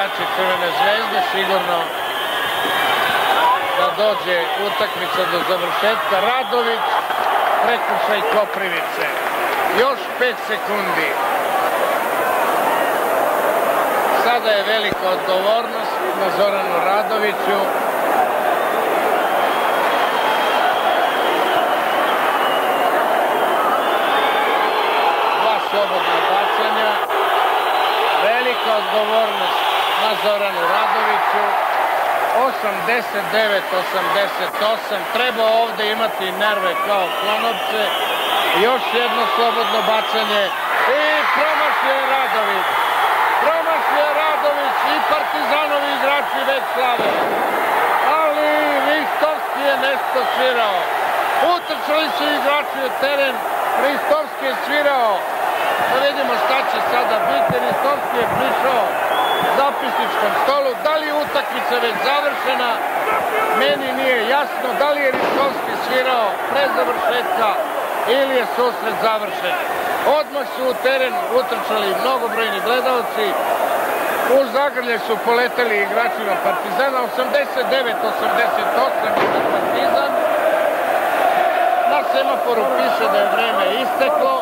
igrači Crvene zvezde, sigurno da dođe utakmica do završetka. Radović, prekršaj Koprivice. Još 5 sekundi. Sada je velika odgovornost na Zoranu Radoviću. Dva slobodna bacanja. Velika odgovornost na Zoranu Radoviću. 89-88. Treba ovde imati nerve kao klonovce. Još jedno slobodno bacanje. I promašio je Radović. Promašio je Radović i Partizanovi igrači već slave. Ali Ristovski je nešto svirao. Utrčali su igrači u teren. Ristovski je svirao. Da vidimo šta će sada biti. Ristovski je prišao zapisničkom stolu. Da li je utakmica već završena? Meni nije jasno. Da li je Ristovski svirao pre završetka ili je susret završen. Odmah su u teren utrčali mnogobrojni gledalci. U zagrlje su poleteli igračima Partizana. 89-88 za Partizan. Na semaforu piše da je vreme isteklo.